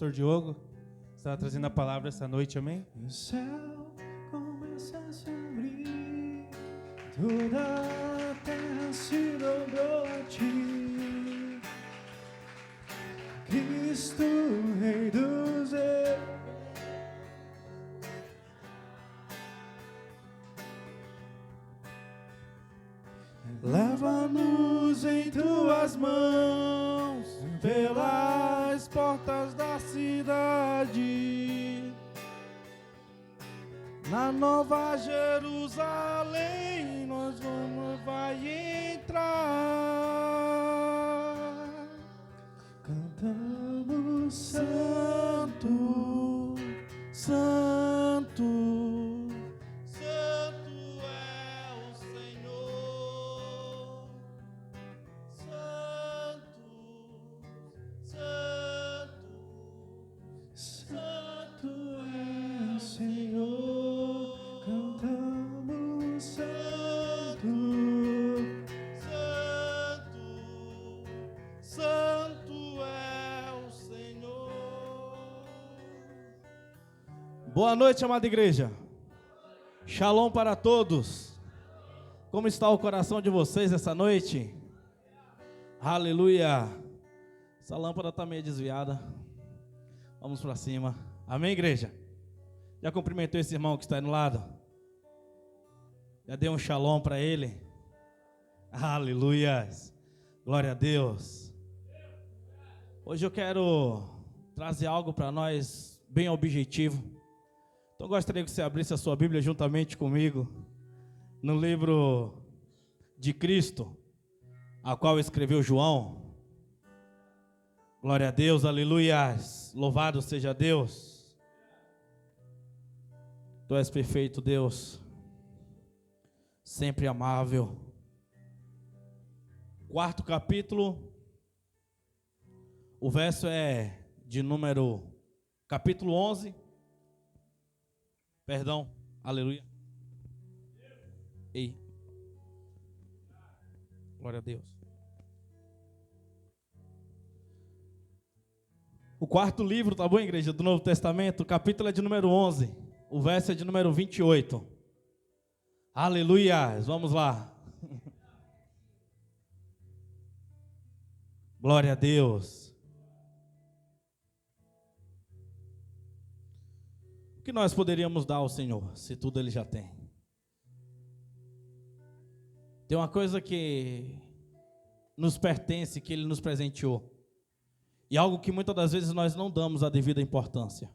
pastor Diogo está trazendo a palavra essa noite, amém? E o céu começa a se abrir, toda a terra se dobrou a ti, Cristo, Rei dos Reis. Leva-nos em tuas mãos pelas portas da cidade, na Nova Jerusalém nós vai entrar. Cantamos Santo, Santo. Boa noite, amada igreja. Shalom para todos. Como está o coração de vocês essa noite? Aleluia. Essa lâmpada está meio desviada. Vamos para cima. Amém, igreja? Já cumprimentou esse irmão que está aí no lado? Já deu um shalom para ele? Aleluia. Glória a Deus. Hoje eu quero trazer algo para nós bem objetivo. Então eu gostaria que você abrisse a sua Bíblia juntamente comigo no livro de Cristo, a qual escreveu João. Glória a Deus, aleluia, louvado seja Deus. Tu és perfeito, Deus, sempre amável. 4º capítulo, o verso é de número, capítulo 11, perdão, aleluia. Ei, glória a Deus. O 4º livro, tá bom, igreja, do Novo Testamento, o capítulo é de número 11, o verso é de número 28. Aleluia, vamos lá. Glória a Deus. O que nós poderíamos dar ao Senhor, se tudo Ele já tem? Tem uma coisa que nos pertence, que Ele nos presenteou. E algo que muitas das vezes nós não damos a devida importância.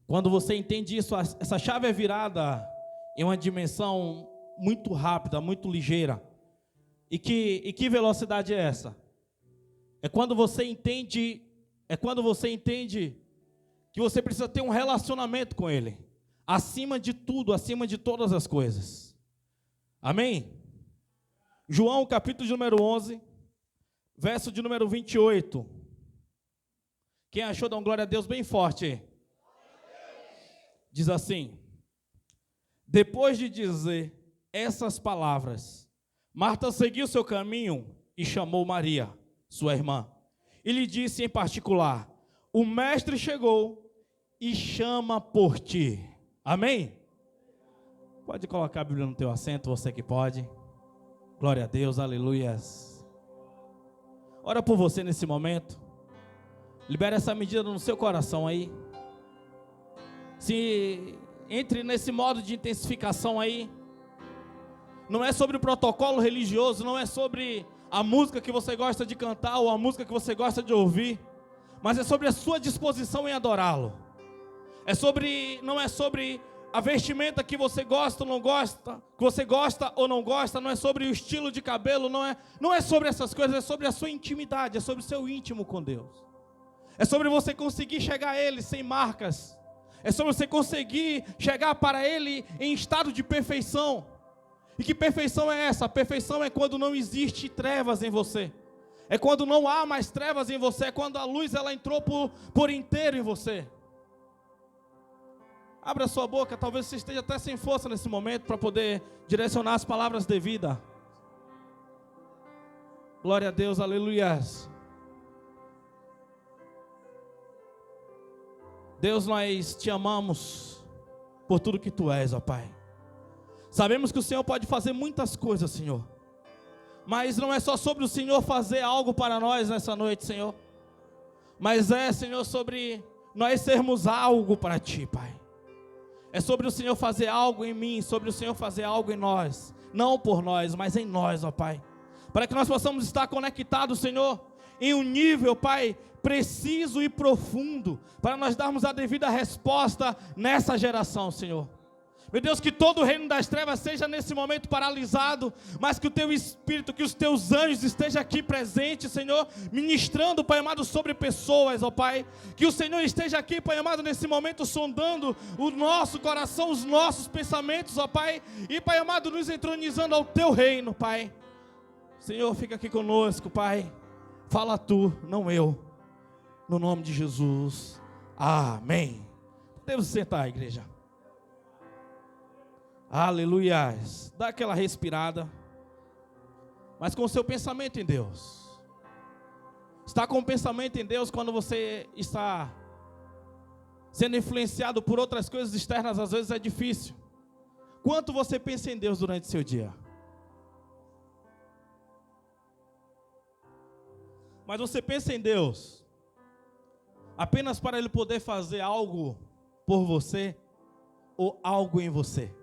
Quando você entende isso, essa chave é virada em uma dimensão muito rápida, muito ligeira. E que velocidade é essa? É quando você entende que você precisa ter um relacionamento com Ele, acima de tudo, acima de todas as coisas. Amém? João, capítulo de número 11, verso de número 28. Quem achou, dá uma glória a Deus bem forte. Diz assim: depois de dizer essas palavras, Marta seguiu seu caminho e chamou Maria, sua irmã, e lhe disse em particular: o mestre chegou e chama por ti. Amém? Pode colocar a Bíblia no teu assento, você que pode. Glória a Deus, aleluias. Ora por você nesse momento. Libera essa medida no seu coração aí. Se entre nesse modo de intensificação aí. Não é sobre o protocolo religioso, não é sobre a música que você gosta de cantar ou a música que você gosta de ouvir, mas é sobre a sua disposição em adorá-lo. Não é sobre a vestimenta que você gosta ou não gosta, que você gosta ou não gosta, não é sobre o estilo de cabelo, não é sobre essas coisas, é sobre a sua intimidade, é sobre o seu íntimo com Deus. É sobre você conseguir chegar a Ele sem marcas, é sobre você conseguir chegar para Ele em estado de perfeição. E que perfeição é essa? A perfeição é quando não existe trevas em você. É quando não há mais trevas em você. É quando a luz ela entrou por inteiro em você. Abra sua boca, talvez você esteja até sem força nesse momento para poder direcionar as palavras devidas. Glória a Deus, aleluias. Deus, nós te amamos por tudo que tu és, ó Pai. Sabemos que o Senhor pode fazer muitas coisas, Senhor. Mas não é só sobre o Senhor fazer algo para nós nessa noite, Senhor. Mas é, Senhor, sobre nós sermos algo para Ti, Pai. É sobre o Senhor fazer algo em mim, sobre o Senhor fazer algo em nós. Não por nós, mas em nós, ó Pai. Para que nós possamos estar conectados, Senhor, em um nível, Pai, preciso e profundo, para nós darmos a devida resposta nessa geração, Senhor. Meu Deus, que todo o reino das trevas seja nesse momento paralisado, mas que o Teu Espírito, que os Teus anjos estejam aqui presentes, Senhor, ministrando, Pai amado, sobre pessoas, ó Pai. Que o Senhor esteja aqui, Pai amado, nesse momento, sondando o nosso coração, os nossos pensamentos, ó Pai. E, Pai amado, nos entronizando ao Teu reino, Pai. Senhor, fica aqui conosco, Pai. Fala Tu, não eu. No nome de Jesus. Amém. Podemos sentar, igreja. Aleluias. Dá aquela respirada. Mas com o seu pensamento em Deus. Estar com o pensamento em Deus quando você está sendo influenciado por outras coisas externas, às vezes é difícil. Quanto você pensa em Deus durante o seu dia? Mas você pensa em Deus apenas para Ele poder fazer algo por você ou algo em você?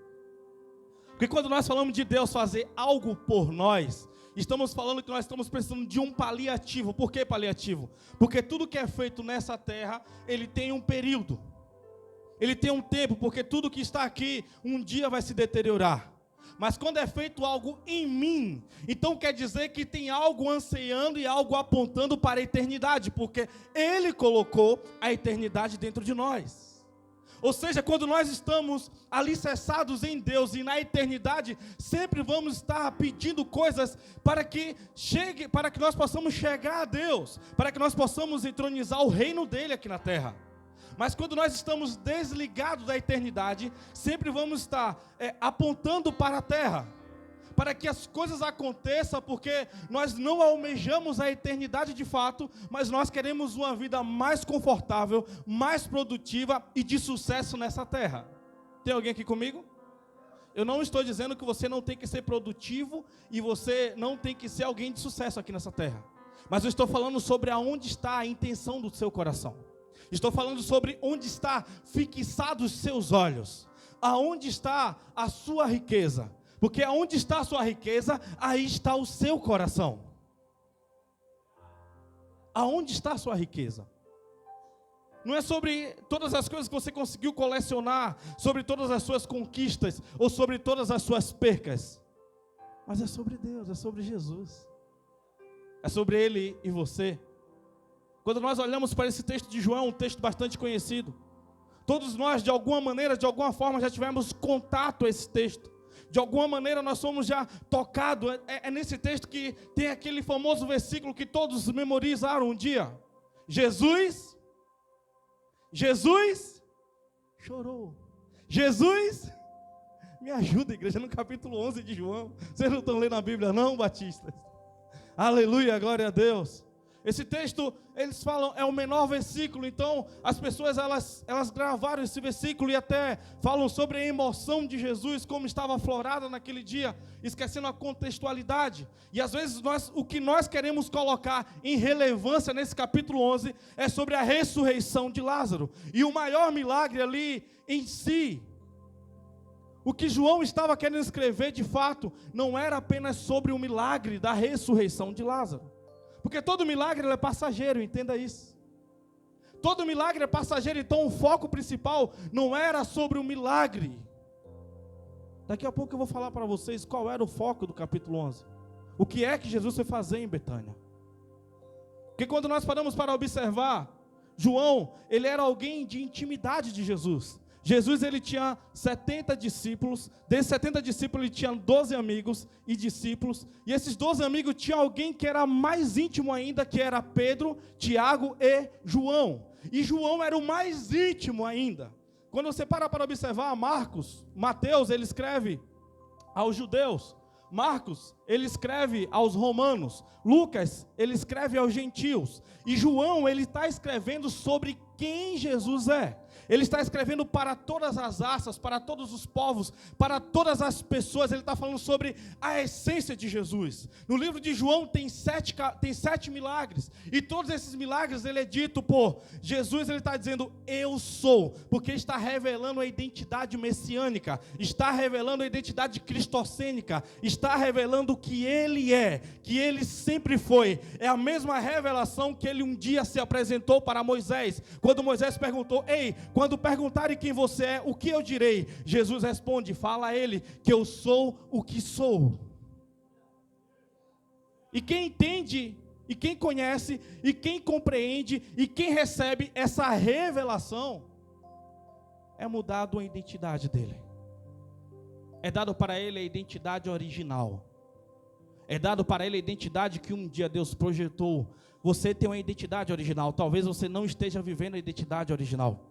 Porque quando nós falamos de Deus fazer algo por nós, estamos falando que nós estamos precisando de um paliativo. Por que paliativo? Porque tudo que é feito nessa terra, ele tem um período. Ele tem um tempo, porque tudo que está aqui, um dia vai se deteriorar. Mas quando é feito algo em mim, então quer dizer que tem algo ansiando e algo apontando para a eternidade, porque Ele colocou a eternidade dentro de nós. Ou seja, quando nós estamos alicerçados em Deus e na eternidade, sempre vamos estar pedindo coisas para que nós possamos chegar a Deus, para que nós possamos entronizar o reino dele aqui na terra. Mas quando nós estamos desligados da eternidade, sempre vamos estar apontando para a terra, para que as coisas aconteçam, porque nós não almejamos a eternidade de fato, mas nós queremos uma vida mais confortável, mais produtiva e de sucesso nessa terra. Tem alguém aqui comigo? Eu não estou dizendo que você não tem que ser produtivo e você não tem que ser alguém de sucesso aqui nessa terra. Mas eu estou falando sobre aonde está a intenção do seu coração. Estou falando sobre onde está fixados os seus olhos. Aonde está a sua riqueza. Porque aonde está a sua riqueza, aí está o seu coração. Aonde está a sua riqueza? Não é sobre todas as coisas que você conseguiu colecionar, sobre todas as suas conquistas, ou sobre todas as suas percas. Mas é sobre Deus, é sobre Jesus. É sobre Ele e você. Quando nós olhamos para esse texto de João, um texto bastante conhecido, todos nós, de alguma maneira, de alguma forma, já tivemos contato a esse texto. De alguma maneira nós somos já tocados. É nesse texto que tem aquele famoso versículo que todos memorizaram um dia. Jesus chorou. Jesus, me ajuda, igreja, no capítulo 11 de João. Vocês não estão lendo a Bíblia não, batistas? Aleluia, glória a Deus. Esse texto, eles falam, é o menor versículo, então as pessoas elas gravaram esse versículo e até falam sobre a emoção de Jesus, como estava aflorada naquele dia, esquecendo a contextualidade. E às vezes o que nós queremos colocar em relevância nesse capítulo 11 é sobre a ressurreição de Lázaro. E o maior milagre ali em si, o que João estava querendo escrever de fato, não era apenas sobre o milagre da ressurreição de Lázaro. Porque todo milagre é passageiro, entenda isso. Todo milagre é passageiro, então o foco principal não era sobre o milagre. Daqui a pouco eu vou falar para vocês qual era o foco do capítulo 11. O que é que Jesus foi fazer em Betânia. Porque quando nós paramos para observar, João, ele era alguém de intimidade de Jesus. Jesus, ele tinha 70 discípulos, desses 70 discípulos ele tinha 12 amigos e discípulos, e esses 12 amigos tinha alguém que era mais íntimo ainda, que era Pedro, Tiago e João, e João era o mais íntimo ainda. Quando você para observar Mateus, ele escreve aos judeus, Marcos, ele escreve aos romanos. Lucas, ele escreve aos gentios. E João, ele está escrevendo sobre quem Jesus é. Ele está escrevendo para todas as raças, para todos os povos, para todas as pessoas. Ele está falando sobre a essência de Jesus. No livro de João tem sete milagres. E todos esses milagres ele é dito por Jesus. Ele está dizendo, eu sou. Porque está revelando a identidade messiânica. Está revelando a identidade cristocênica. Está revelando que ele é. Que ele sempre foi. É a mesma revelação que ele um dia se apresentou para Moisés. Quando Moisés perguntou, ei, quando perguntarem quem você é, o que eu direi? Jesus responde, fala a ele, que eu sou o que sou. E quem entende, e quem conhece, e quem compreende, e quem recebe essa revelação, é mudado a identidade dele. É dado para ele a identidade original. É dado para ele a identidade que um dia Deus projetou. Você tem uma identidade original. Talvez você não esteja vivendo a identidade original.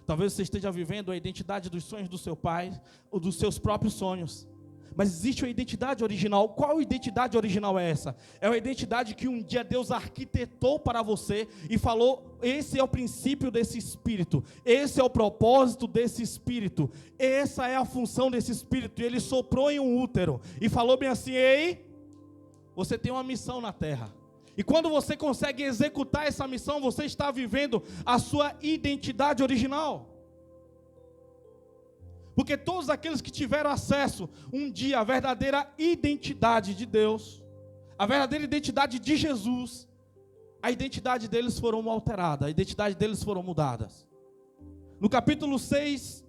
Talvez você esteja vivendo a identidade dos sonhos do seu pai, ou dos seus próprios sonhos. Mas existe uma identidade original. Qual identidade original é essa? É uma identidade que um dia Deus arquitetou para você e falou, esse é o princípio desse Espírito, esse é o propósito desse Espírito, essa é a função desse Espírito. E ele soprou em um útero e falou bem assim, ei, você tem uma missão na terra. E quando você consegue executar essa missão, você está vivendo a sua identidade original. Porque todos aqueles que tiveram acesso um dia à verdadeira identidade de Deus, a verdadeira identidade de Jesus, a identidade deles foram alterada, a identidade deles foram mudadas. No capítulo 6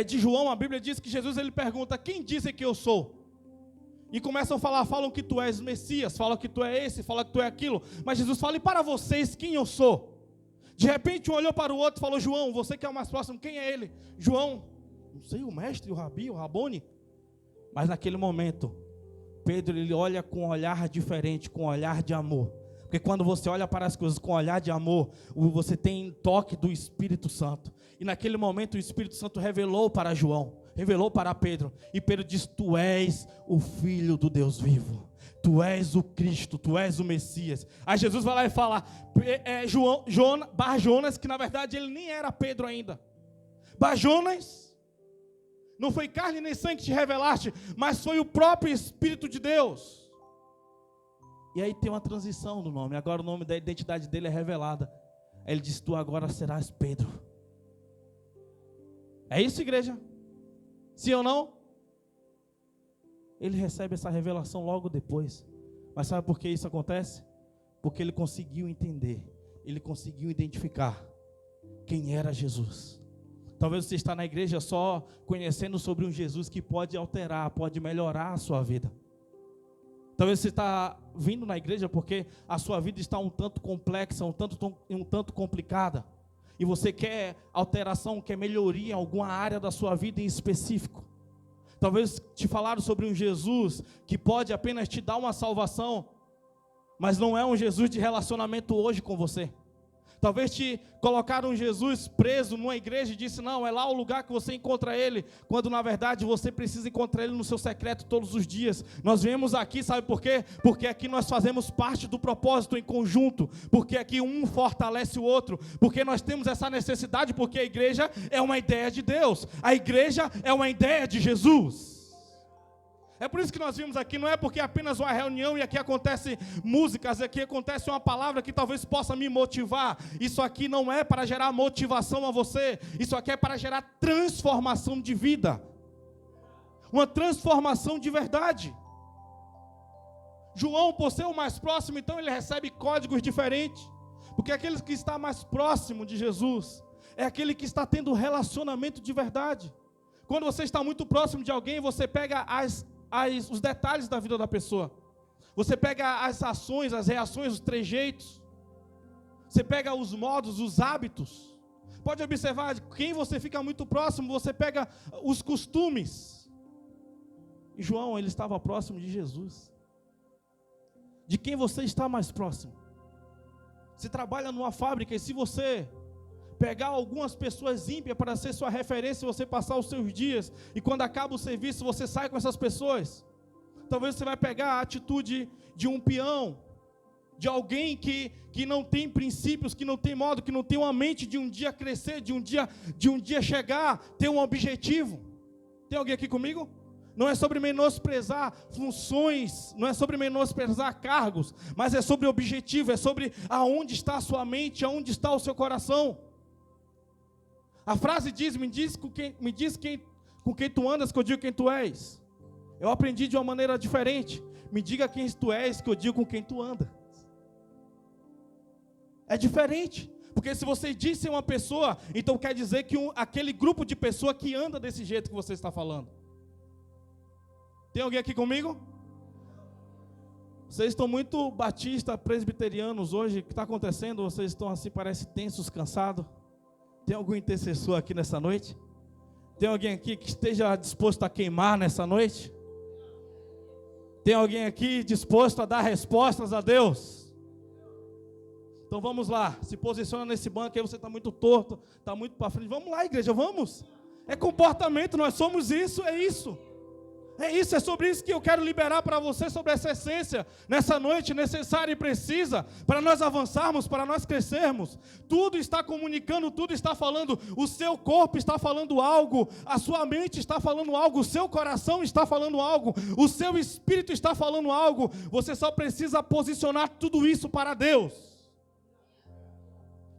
de João, a Bíblia diz que Jesus ele pergunta, quem dizem que eu sou? E começam a falar, falam que tu és Messias, falam que tu é esse, falam que tu é aquilo. Mas Jesus fala, e para vocês, quem eu sou? De repente um olhou para o outro e falou, João, você que é o mais próximo, quem é ele? João, não sei, o mestre, o rabi, o rabone. Mas naquele momento, Pedro ele olha com um olhar diferente, com um olhar de amor. Porque quando você olha para as coisas com um olhar de amor, você tem toque do Espírito Santo. E naquele momento o Espírito Santo revelou para João, revelou para Pedro. E Pedro diz, tu és o Filho do Deus vivo. Tu és o Cristo, tu és o Messias. Aí Jesus vai lá e fala, Bar-Jonas, que na verdade ele nem era Pedro ainda. Bar-Jonas, não foi carne nem sangue que te revelaste, mas foi o próprio Espírito de Deus. E aí tem uma transição no nome. Agora o nome da identidade dele é revelada. Aí ele diz, tu agora serás Pedro. É isso, igreja? Sim ou não? Ele recebe essa revelação logo depois. Mas sabe por que isso acontece? Porque ele conseguiu entender, ele conseguiu identificar quem era Jesus. Talvez você está na igreja só conhecendo sobre um Jesus que pode alterar, pode melhorar a sua vida. Talvez você está vindo na igreja porque a sua vida está um tanto complexa, um tanto complicada. E você quer alteração, quer melhoria em alguma área da sua vida em específico. Talvez te falaram sobre um Jesus que pode apenas te dar uma salvação, mas não é um Jesus de relacionamento hoje com você. Talvez te colocaram um Jesus preso numa igreja e disse, não, é lá o lugar que você encontra ele, quando na verdade você precisa encontrar ele no seu secreto todos os dias. Nós viemos aqui, sabe por quê? Porque aqui nós fazemos parte do propósito em conjunto, porque aqui um fortalece o outro, porque nós temos essa necessidade, porque a igreja é uma ideia de Deus, a igreja é uma ideia de Jesus. É por isso que nós vimos aqui, não é porque é apenas uma reunião e aqui acontece músicas, aqui acontece uma palavra que talvez possa me motivar. Isso aqui não é para gerar motivação a você, isso aqui é para gerar transformação de vida. Uma transformação de verdade. João, por ser o mais próximo, então ele recebe códigos diferentes. Porque aquele que está mais próximo de Jesus é aquele que está tendo relacionamento de verdade. Quando você está muito próximo de alguém, você pega os detalhes da vida da pessoa. Você pega as ações, as reações, os trejeitos. Você pega os modos, os hábitos. Pode observar, quem você fica muito próximo, você pega os costumes. E João, ele estava próximo de Jesus. De quem você está mais próximo? Você trabalha numa fábrica e se você pegar algumas pessoas ímpias para ser sua referência, você passar os seus dias, e quando acaba o serviço, você sai com essas pessoas. Talvez você vai pegar a atitude de um peão, de alguém que não tem princípios, que não tem modo, que não tem uma mente de um dia crescer, de um dia chegar, ter um objetivo. Tem alguém aqui comigo? Não é sobre menosprezar funções, não é sobre menosprezar cargos, mas é sobre objetivo, é sobre aonde está a sua mente, aonde está o seu coração. A frase diz, me diz com quem tu andas, que eu digo quem tu és. Eu aprendi de uma maneira diferente. Me diga quem tu és, que eu digo com quem tu anda. É diferente, porque se você diz ser uma pessoa, então quer dizer que aquele grupo de pessoa que anda desse jeito que você está falando. Tem alguém aqui comigo? Vocês estão muito batista, presbiterianos hoje, o que está acontecendo? Vocês estão assim, parece tensos, cansados. Tem algum intercessor aqui nessa noite? Tem alguém aqui que esteja disposto a queimar nessa noite? Tem alguém aqui disposto a dar respostas a Deus? Então vamos lá, se posiciona nesse banco aí, você está muito torto, está muito para frente. Vamos lá, igreja, vamos. É comportamento, nós somos isso, é isso. É isso, é sobre isso que eu quero liberar para você, sobre essa essência, nessa noite necessária e precisa, para nós avançarmos, para nós crescermos. Tudo está comunicando, tudo está falando, o seu corpo está falando algo, a sua mente está falando algo, o seu coração está falando algo, o seu espírito está falando algo, você só precisa posicionar tudo isso para Deus.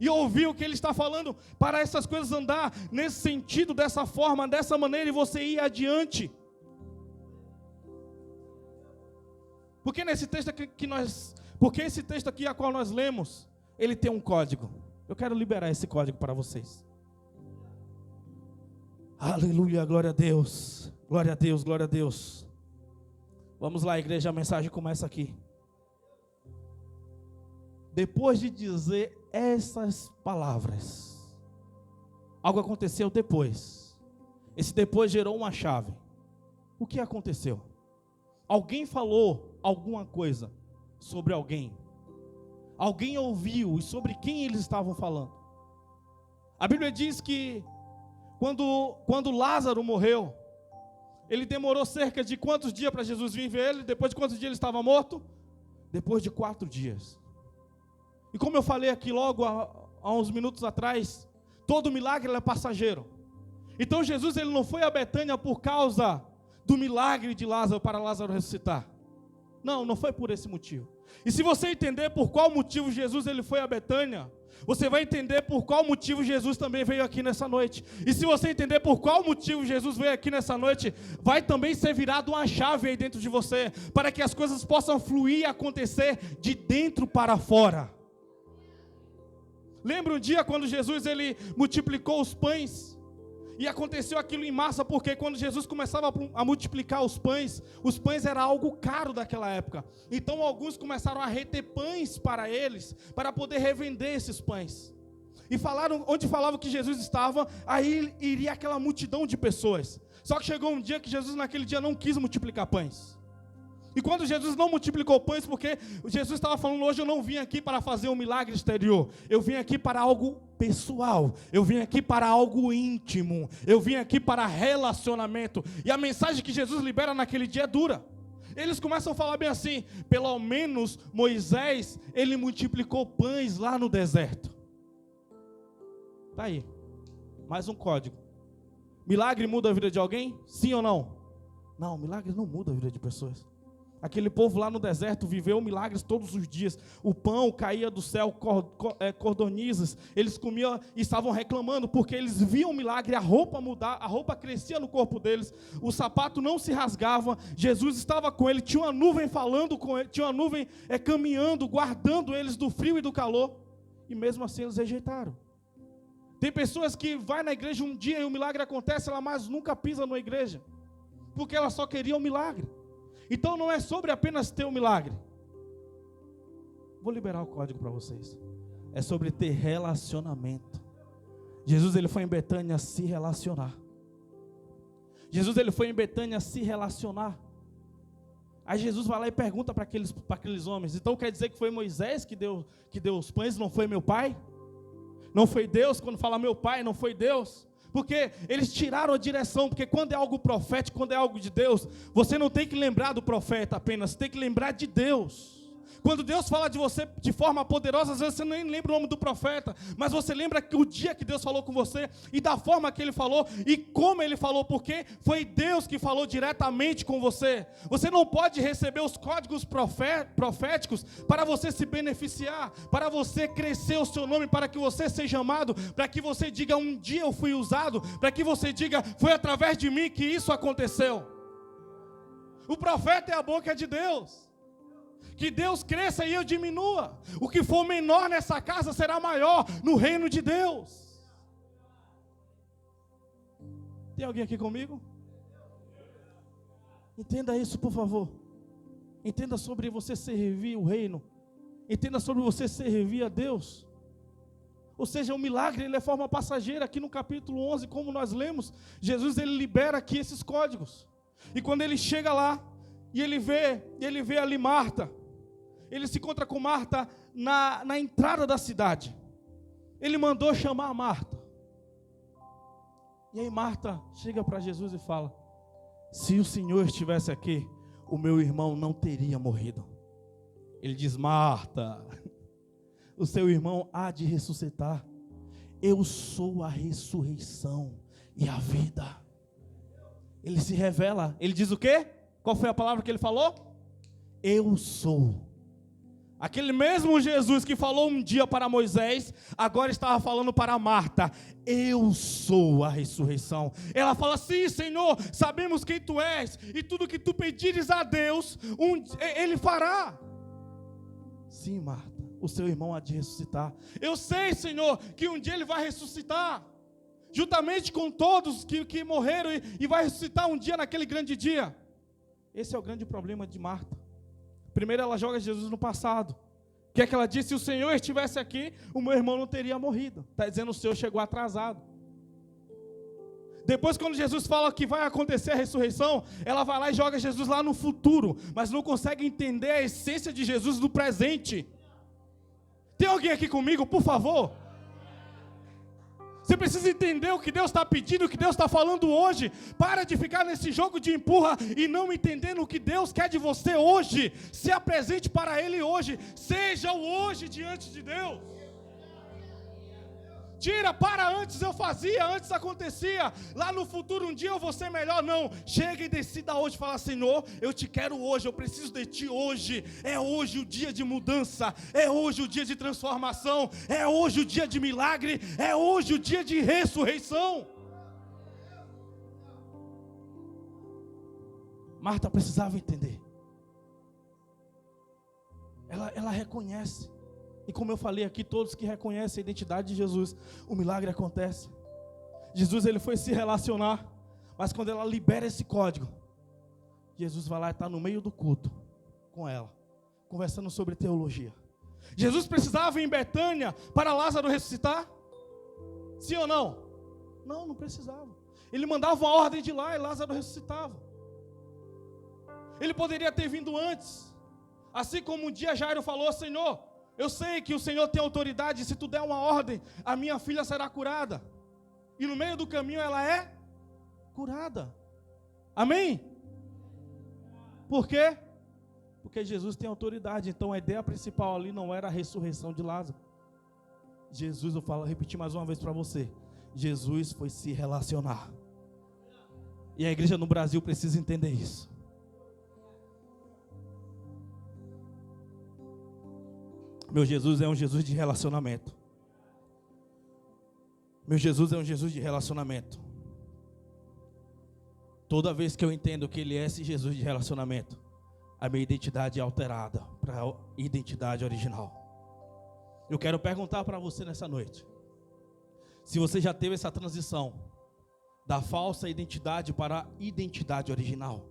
E ouvir o que Ele está falando, para essas coisas andar nesse sentido, dessa forma, dessa maneira, e você ir adiante. Porque esse texto aqui a qual nós lemos, ele tem um código. Eu quero liberar esse código para vocês. Aleluia, glória a Deus. Glória a Deus, glória a Deus. Vamos lá, igreja, a mensagem começa aqui. Depois de dizer essas palavras, algo aconteceu depois. Esse depois gerou uma chave. O que aconteceu? Alguém falou alguma coisa sobre alguém. Alguém ouviu e sobre quem eles estavam falando. A Bíblia diz que quando Lázaro morreu, ele demorou cerca de quantos dias para Jesus vir ver ele? Depois de quantos dias ele estava morto? Depois de 4 dias. E como eu falei aqui logo há uns minutos atrás, todo milagre é passageiro. Então Jesus ele não foi a Betânia por causa do milagre de Lázaro para Lázaro ressuscitar. Não foi por esse motivo. E se você entender por qual motivo Jesus ele foi a Betânia, você vai entender por qual motivo Jesus também veio aqui nessa noite. E se você entender por qual motivo Jesus veio aqui nessa noite, vai também ser virado uma chave aí dentro de você, para que as coisas possam fluir e acontecer de dentro para fora. Lembra um dia quando Jesus ele multiplicou os pães? E aconteceu aquilo em massa, porque quando Jesus começava a multiplicar os pães era algo caro daquela época. Então alguns começaram a reter pães para eles, para poder revender esses pães. E falaram, onde falavam que Jesus estava, aí iria aquela multidão de pessoas. Só que chegou um dia que Jesus naquele dia não quis multiplicar pães. E quando Jesus não multiplicou pães, porque Jesus estava falando, hoje eu não vim aqui para fazer um milagre exterior, eu vim aqui para algo pessoal, eu vim aqui para algo íntimo, eu vim aqui para relacionamento. E a mensagem que Jesus libera naquele dia é dura. Eles começam a falar bem assim, pelo menos Moisés, ele multiplicou pães lá no deserto. Está aí, mais um código. Milagre muda a vida de alguém? Sim ou não? Não, milagre não muda a vida de pessoas. Aquele povo lá no deserto viveu milagres todos os dias. O pão caía do céu, cordonizes. Eles comiam e estavam reclamando porque eles viam o milagre, a roupa mudar, a roupa crescia no corpo deles, o sapato não se rasgava. Jesus estava com ele, tinha uma nuvem falando com ele, tinha uma nuvem caminhando, guardando eles do frio e do calor. E mesmo assim eles rejeitaram. Tem pessoas que vai na igreja um dia e o milagre acontece, ela mais nunca pisa na igreja, porque ela só queria um milagre. Então não é sobre apenas ter um milagre. Vou liberar o código para vocês. É sobre ter relacionamento. Jesus ele foi em Betânia se relacionar. Jesus ele foi em Betânia se relacionar. Aí Jesus vai lá e pergunta para aqueles homens, então quer dizer que foi Moisés que deu os pães, não foi meu pai? Não foi Deus? Quando fala meu pai, não foi Deus? Porque eles tiraram a direção, porque quando é algo profético, quando é algo de Deus, você não tem que lembrar do profeta apenas, você tem que lembrar de Deus. Quando Deus fala de você de forma poderosa, às vezes você nem lembra o nome do profeta, mas você lembra que o dia que Deus falou com você, e da forma que Ele falou, e como Ele falou, porque foi Deus que falou diretamente com você. Você não pode receber os códigos proféticos para você se beneficiar, para você crescer o seu nome, para que você seja amado, para que você diga, um dia eu fui usado, para que você diga, foi através de mim que isso aconteceu. O profeta é a boca de Deus. Que Deus cresça e eu diminua. O que for menor nessa casa será maior no reino de Deus. Tem alguém aqui comigo? Entenda isso, por favor. Entenda sobre você servir o reino. Entenda sobre você servir a Deus. Ou seja, o milagre ele é forma passageira. Aqui no capítulo 11, como nós lemos, Jesus ele libera aqui esses códigos. E quando ele chega lá, e ele vê ali Marta, ele se encontra com Marta na entrada da cidade. Ele mandou chamar Marta. E aí Marta chega para Jesus e fala, se o Senhor estivesse aqui, o meu irmão não teria morrido. Ele diz, Marta, o seu irmão há de ressuscitar. Eu sou a ressurreição e a vida. Ele se revela, ele diz o quê? Qual foi a palavra que ele falou? Eu sou. Aquele mesmo Jesus que falou um dia para Moisés, agora estava falando para Marta, eu sou a ressurreição. Ela fala, sim Senhor, sabemos quem tu és, e tudo que tu pedires a Deus, Ele fará. Sim Marta, o seu irmão há de ressuscitar. Eu sei Senhor, que um dia ele vai ressuscitar, juntamente com todos que morreram, e vai ressuscitar um dia naquele grande dia. Esse é o grande problema de Marta. Primeiro ela joga Jesus no passado. O que é que ela disse? Se o Senhor estivesse aqui, o meu irmão não teria morrido. Está dizendo o Senhor chegou atrasado. Depois quando Jesus fala que vai acontecer a ressurreição, ela vai lá e joga Jesus lá no futuro, mas não consegue entender a essência de Jesus no presente. Tem alguém aqui comigo, por favor? Você precisa entender o que Deus está pedindo, o que Deus está falando hoje. Para de ficar nesse jogo de empurra e não entendendo o que Deus quer de você hoje. Se apresente para Ele hoje. Seja o hoje diante de Deus. Tira, antes eu fazia, antes acontecia. Lá no futuro um dia eu vou ser melhor. Não, chega e decida hoje. Fala, Senhor, eu te quero hoje, eu preciso de Ti hoje. É hoje o dia de mudança. É hoje o dia de transformação. É hoje o dia de milagre. É hoje o dia de ressurreição. Marta precisava entender. Ela reconhece. E como eu falei aqui, todos que reconhecem a identidade de Jesus, o milagre acontece. Jesus ele foi se relacionar, mas quando ela libera esse código, Jesus vai lá e está no meio do culto com ela, conversando sobre teologia. Jesus precisava ir em Betânia para Lázaro ressuscitar? Sim ou não? Não precisava. Ele mandava uma ordem de lá e Lázaro ressuscitava. Ele poderia ter vindo antes, assim como um dia Jairo falou, Senhor, eu sei que o Senhor tem autoridade, se tu der uma ordem, a minha filha será curada. E no meio do caminho ela é curada. Amém? Por quê? Porque Jesus tem autoridade. Então a ideia principal ali não era a ressurreição de Lázaro. Jesus, eu falo, repetir mais uma vez para você. Jesus foi se relacionar. E a igreja no Brasil precisa entender isso. Meu Jesus é um Jesus de relacionamento. Meu Jesus é um Jesus de relacionamento. Toda vez que eu entendo que Ele é esse Jesus de relacionamento, a minha identidade é alterada para a identidade original. Eu quero perguntar para você nessa noite, se você já teve essa transição da falsa identidade para a identidade original.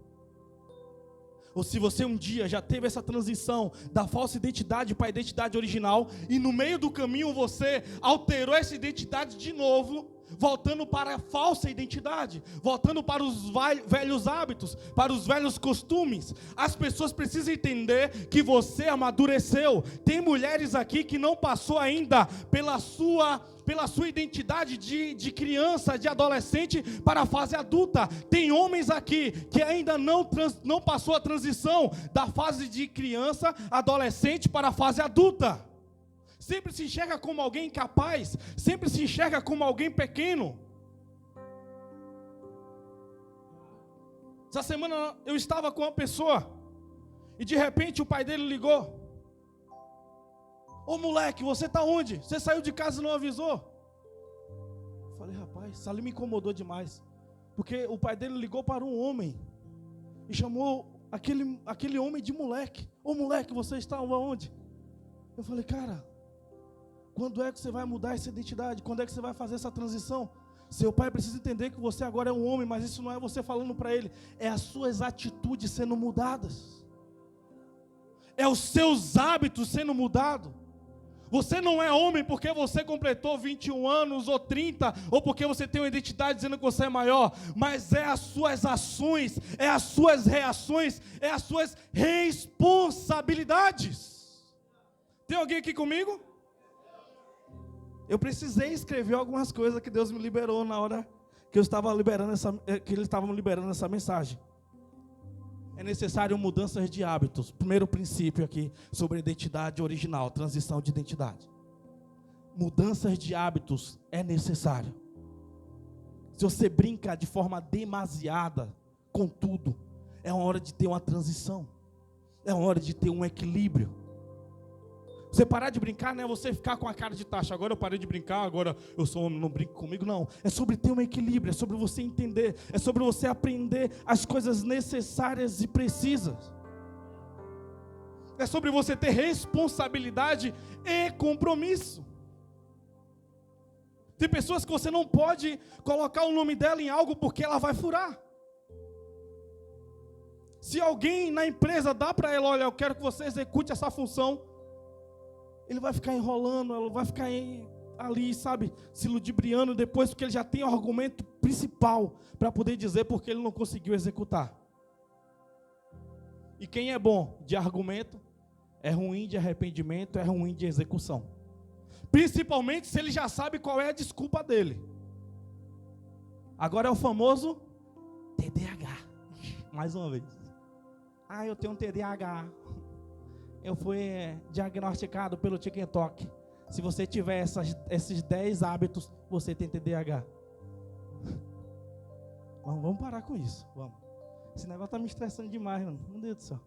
Ou se você um dia já teve essa transição da falsa identidade para a identidade original, e no meio do caminho você alterou essa identidade de novo, voltando para a falsa identidade, voltando para os velhos hábitos, para os velhos costumes. As pessoas precisam entender que você amadureceu. Tem mulheres aqui que não passou ainda pela sua identidade de criança, de adolescente para a fase adulta. Tem homens aqui que ainda não passou a transição da fase de criança, adolescente para a fase adulta. Sempre se enxerga como alguém incapaz, sempre se enxerga como alguém pequeno. Essa semana eu estava com uma pessoa e de repente o pai dele ligou. Ô moleque, você está onde? Você saiu de casa e não avisou? Eu falei, rapaz, isso ali me incomodou demais. Porque o pai dele ligou para um homem e chamou aquele homem de moleque. Ô moleque, você está onde? Eu falei, cara, quando é que você vai mudar essa identidade? Quando é que você vai fazer essa transição? Seu pai precisa entender que você agora é um homem, mas isso não é você falando para ele, é as suas atitudes sendo mudadas. É os seus hábitos sendo mudados. Você não é homem porque você completou 21 anos ou 30, ou porque você tem uma identidade dizendo que você é maior, mas é as suas ações, é as suas reações, é as suas responsabilidades. Tem alguém aqui comigo? Eu precisei escrever algumas coisas que Deus me liberou na hora que Ele estava me liberando essa mensagem. É necessário mudanças de hábitos. Primeiro princípio aqui sobre identidade original, transição de identidade. Mudanças de hábitos é necessário. Se você brinca de forma demasiada com tudo, é uma hora de ter uma transição. É uma hora de ter um equilíbrio. Você parar de brincar, não é você ficar com a cara de taxa. Agora eu parei de brincar, agora eu sou homem, não brinco comigo, não. É sobre ter um equilíbrio, é sobre você entender, é sobre você aprender as coisas necessárias e precisas. É sobre você ter responsabilidade e compromisso. Tem pessoas que você não pode colocar o nome dela em algo porque ela vai furar. Se alguém na empresa dá para ela, olha, eu quero que você execute essa função, ele vai ficar enrolando, ela vai ficar ali, sabe, se ludibriando depois, porque ele já tem o argumento principal para poder dizer porque ele não conseguiu executar. E quem é bom de argumento, é ruim de arrependimento, é ruim de execução. Principalmente se ele já sabe qual é a desculpa dele. Agora é o famoso TDAH. Mais uma vez. Eu tenho um TDAH. Eu fui diagnosticado pelo TikTok. Se você tiver esses 10 hábitos, você tem TDAH. Vamos parar com isso. Vamos. Esse negócio está me estressando demais, mano. Meu Deus do céu.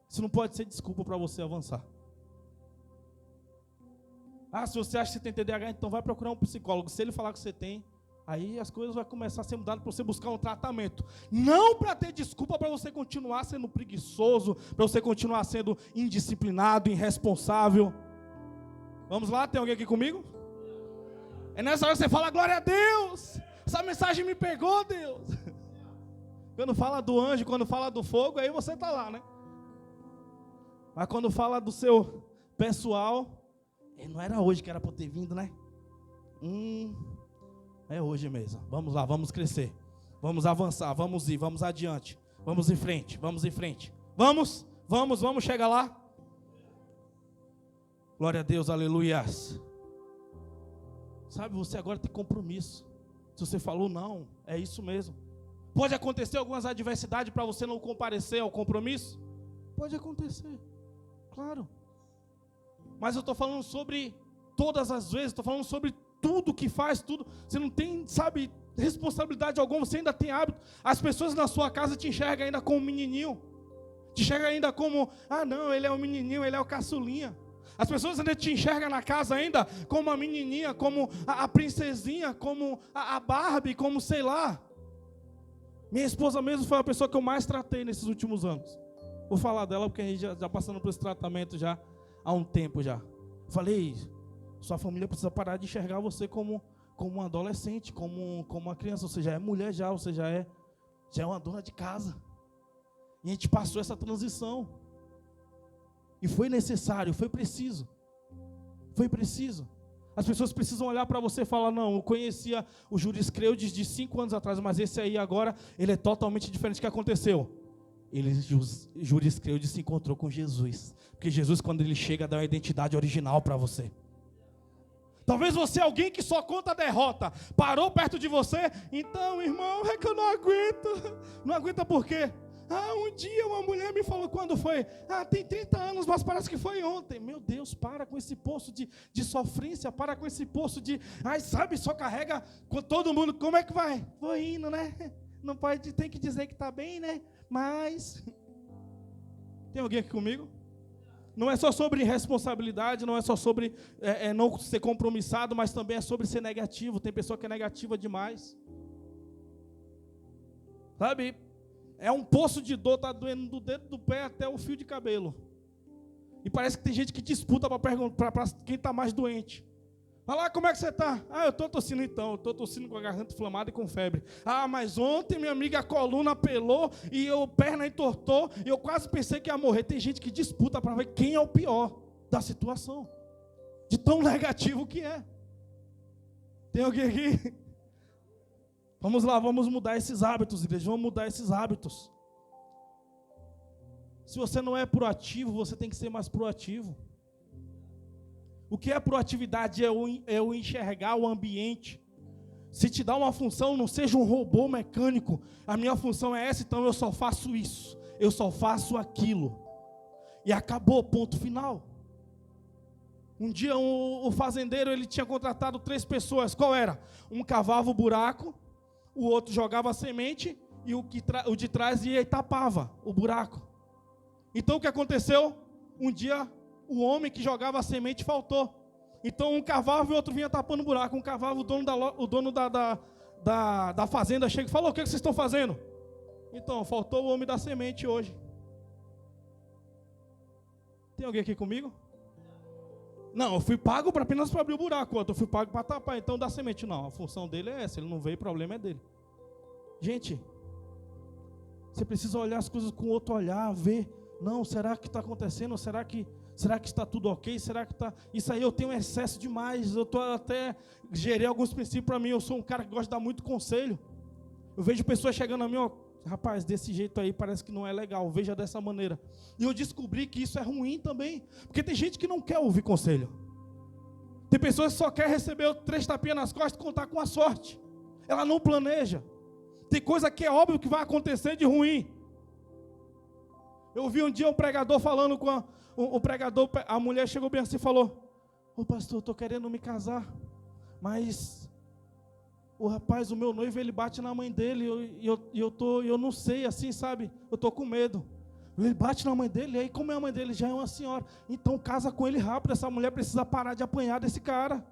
Isso não pode ser desculpa para você avançar. Se você acha que você tem TDAH, então vai procurar um psicólogo. Se ele falar que você tem, aí as coisas vão começar a ser mudadas para você buscar um tratamento. Não para ter desculpa para você continuar sendo preguiçoso, para você continuar sendo indisciplinado, irresponsável. Vamos lá, tem alguém aqui comigo? É nessa hora que você fala, glória a Deus! Essa mensagem me pegou, Deus! Quando fala do anjo, quando fala do fogo, aí você está lá, né? Mas quando fala do seu pessoal, não era hoje que era para eu ter vindo, né? É hoje mesmo. Vamos lá, vamos crescer. Vamos avançar, vamos ir, vamos adiante. Vamos em frente, vamos em frente. Vamos chegar lá. Glória a Deus, aleluias. Sabe, você agora tem compromisso. Se você falou não, é isso mesmo. Pode acontecer algumas adversidades para você não comparecer ao compromisso? Pode acontecer, claro. Mas eu estou falando sobre todas as vezes, estou falando sobre tudo que faz, tudo. Você não tem, sabe, responsabilidade alguma, você ainda tem hábito. As pessoas na sua casa te enxergam ainda como menininho. Te enxergam ainda como, não, ele é o menininho, ele é o caçulinha. As pessoas ainda te enxergam na casa ainda como a menininha, como a princesinha, como a Barbie, como sei lá. Minha esposa mesmo foi a pessoa que eu mais tratei nesses últimos anos. Vou falar dela porque a gente já passando por esse tratamento já há um tempo já. Falei, sua família precisa parar de enxergar você como um adolescente, como uma criança. Você já é mulher já, você já é uma dona de casa. E a gente passou essa transição. E foi necessário, foi preciso. Foi preciso. As pessoas precisam olhar para você e falar, não, eu conhecia o Juriscreudes de 5 anos atrás, mas esse aí agora, ele é totalmente diferente. O que aconteceu? Juriscreudes se encontrou com Jesus. Porque Jesus, quando ele chega, dá uma identidade original para você. Talvez você é alguém que só conta a derrota. Parou perto de você, então, irmão, é que eu não aguento. Não aguenta por quê? Um dia uma mulher me falou, quando foi? Tem 30 anos, mas parece que foi ontem. Meu Deus, para com esse poço de sofrência, para com esse poço de, sabe, só carrega com todo mundo. Como é que vai? Vou indo, né? Não pode, tem que dizer que está bem, né? Mas, tem alguém aqui comigo? Não é só sobre responsabilidade, não é só sobre não ser compromissado, mas também é sobre ser negativo. Tem pessoa que é negativa demais. Sabe? É um poço de dor, está doendo do dedo do pé até o fio de cabelo. E parece que tem gente que disputa para quem está mais doente. Fala, como é que você está? Eu estou tossindo então, eu estou tossindo com a garganta inflamada e com febre. Mas ontem minha amiga a coluna apelou e a perna entortou e eu quase pensei que ia morrer. Tem gente que disputa para ver quem é o pior da situação. De tão negativo que é. Tem alguém aqui? Vamos lá, vamos mudar esses hábitos, igreja, vamos mudar esses hábitos. Se você não é proativo, você tem que ser mais proativo. O que é proatividade? É o enxergar o ambiente. Se te dá uma função, não seja um robô mecânico. A minha função é essa, então eu só faço isso. Eu só faço aquilo. E acabou, ponto final. Um dia o fazendeiro ele tinha contratado 3 pessoas. Qual era? Um cavava o buraco, o outro jogava a semente e o de trás ia e tapava o buraco. Então o que aconteceu? Um dia o homem que jogava a semente faltou. Então um cavava e o outro vinha tapando o buraco. Um cavava, o dono da fazenda chega e falou, o que vocês estão fazendo? Então, faltou o homem da semente hoje. Tem alguém aqui comigo? Não, eu fui pago apenas para abrir o buraco, eu fui pago para tapar, então da semente. Não, a função dele é essa, ele não veio, o problema é dele. Gente, você precisa olhar as coisas com outro olhar, ver, não, será que está acontecendo? Será que está tudo ok? Será que está... Isso aí eu tenho excesso demais, eu até gerei alguns princípios para mim, eu sou um cara que gosta de dar muito conselho. Eu vejo pessoas chegando a mim, rapaz, desse jeito aí parece que não é legal, veja dessa maneira. E eu descobri que isso é ruim também, porque tem gente que não quer ouvir conselho. Tem pessoas que só quer receber 3 tapinhas nas costas e contar com a sorte. Ela não planeja. Tem coisa que é óbvio que vai acontecer de ruim. Eu vi um dia um pregador falando com o pregador, a mulher chegou bem assim e falou, pastor, eu estou querendo me casar, mas o rapaz, o meu noivo, ele bate na mãe dele, eu não sei, assim, sabe, eu estou com medo. Ele bate na mãe dele, e aí como é a mãe dele? Já é uma senhora. Então casa com ele rápido, essa mulher precisa parar de apanhar desse cara.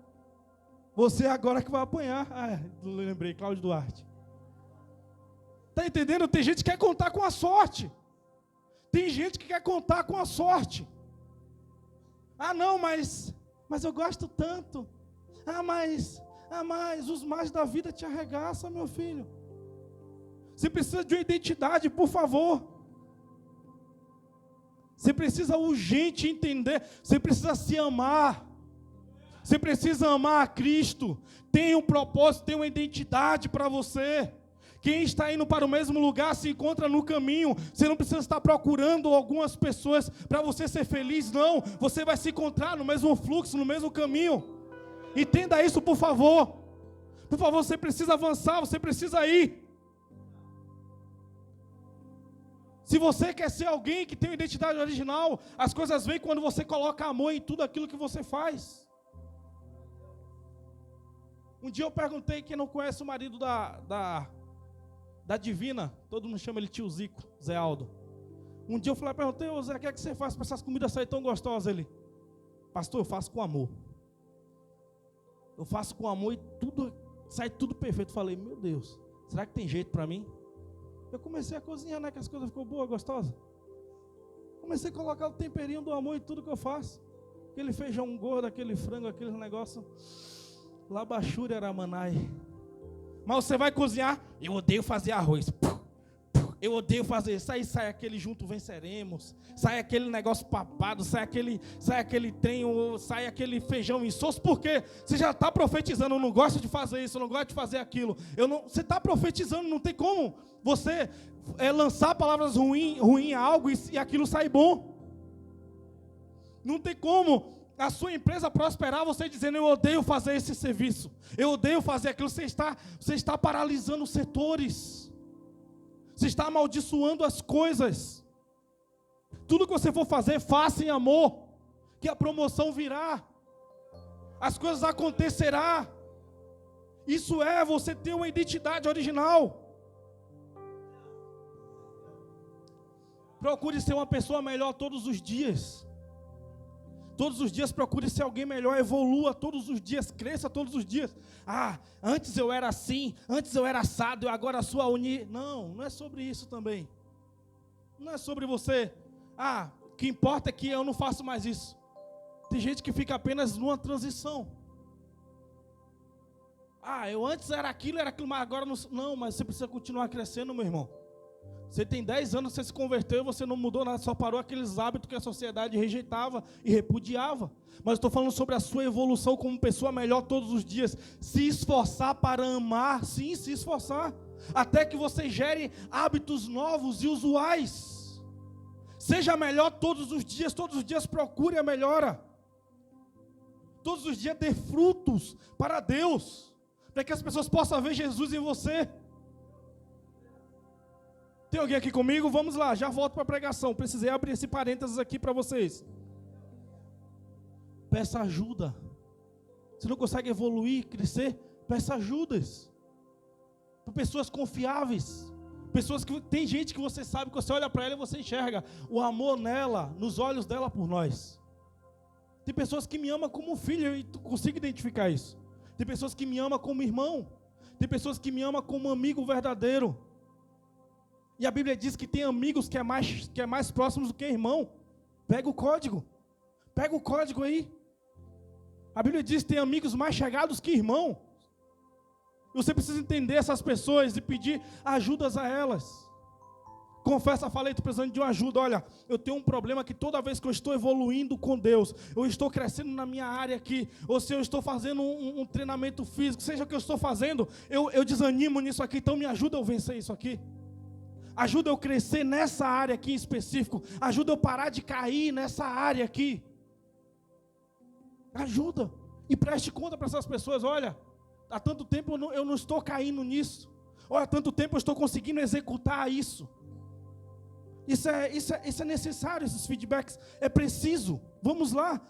Você agora que vai apanhar. Lembrei, Cláudio Duarte. Está entendendo? Tem gente que quer contar com a sorte. Tem gente que quer contar com a sorte. Não, mas eu gosto tanto. Mas os mais da vida te arregaçam, meu filho. Você precisa de uma identidade, por favor. Você precisa urgente entender. Você precisa se amar. Você precisa amar a Cristo. Tem um propósito, tem uma identidade para você. Quem está indo para o mesmo lugar se encontra no caminho. Você não precisa estar procurando algumas pessoas para você ser feliz, não. Você vai se encontrar no mesmo fluxo, no mesmo caminho. Entenda isso, por favor. Por favor, você precisa avançar, você precisa ir. Se você quer ser alguém que tem uma identidade original, as coisas vêm quando você coloca amor em tudo aquilo que você faz. Um dia eu perguntei, quem não conhece o marido da Divina, todo mundo chama ele tio Zico, Zé Aldo. Um dia eu perguntei, Zé, o que é que você faz para essas comidas saírem tão gostosas? Ele, pastor, eu faço com amor. Eu faço com amor e tudo sai tudo perfeito. Eu falei, meu Deus, será que tem jeito para mim? Eu comecei a cozinhar, né, que as coisas ficou boas, gostosas. Comecei a colocar o temperinho do amor em tudo que eu faço. Aquele feijão gordo, aquele frango, aquele negócio. Labachura era manai. Mas você vai cozinhar, eu odeio fazer arroz. eu odeio fazer isso. Aí sai aquele junto venceremos, sai aquele negócio papado, sai aquele trem, sai aquele feijão insosso. Por quê? Você já está profetizando, eu não gosto de fazer isso, eu não gosto de fazer aquilo. Você está profetizando, não tem como você lançar palavras ruins a algo e aquilo sair bom. Não tem como a sua empresa prosperar, você dizendo, eu odeio fazer esse serviço, eu odeio fazer aquilo. Você está paralisando os setores, você está amaldiçoando as coisas. Tudo que você for fazer, faça em amor, que a promoção virá, as coisas acontecerão. Isso é você ter uma identidade original. Procure ser uma pessoa melhor todos os dias. Todos os dias procure ser alguém melhor, evolua todos os dias, cresça todos os dias. Antes eu era assim, antes eu era assado, agora sou unir. Não é sobre isso também. Não é sobre você. O que importa é que eu não faço mais isso. Tem gente que fica apenas numa transição. Eu antes era aquilo, mas agora não. Não, mas você precisa continuar crescendo, meu irmão. Você tem 10 anos, você se converteu e você não mudou nada, só parou aqueles hábitos que a sociedade rejeitava e repudiava. Mas estou falando sobre a sua evolução como pessoa melhor todos os dias. Se esforçar para amar, sim, se esforçar. Até que você gere hábitos novos e usuais. Seja melhor todos os dias procure a melhora. Todos os dias dê frutos para Deus, para que as pessoas possam ver Jesus em você. Tem alguém aqui comigo? Vamos lá, já volto para a pregação. Precisei abrir esse parênteses aqui para vocês. Peça ajuda. Você não consegue evoluir, crescer? Peça ajudas. Para pessoas confiáveis. Pessoas que tem gente que você sabe, que você olha para ela e você enxerga o amor nela, nos olhos dela por nós. Tem pessoas que me amam como filho e tu consigo identificar isso. Tem pessoas que me amam como irmão. Tem pessoas que me amam como amigo verdadeiro. E a Bíblia diz que tem amigos que é mais próximos do que irmão. Pega o código aí. A Bíblia diz que tem amigos mais chegados que irmão. E você precisa entender essas pessoas e pedir ajudas a elas. Confessa, falei, estou precisando de uma ajuda. Olha, eu tenho um problema que toda vez que eu estou evoluindo com Deus, eu estou crescendo na minha área aqui, ou se eu estou fazendo um treinamento físico, seja o que eu estou fazendo, eu desanimo nisso aqui, então me ajuda a vencer isso aqui. Ajuda eu crescer nessa área aqui em específico. Ajuda eu parar de cair nessa área aqui. Ajuda. E preste conta para essas pessoas. Olha, há tanto tempo eu não estou caindo nisso. Olha, há tanto tempo eu estou conseguindo executar isso. Isso é necessário, esses feedbacks. É preciso. Vamos lá.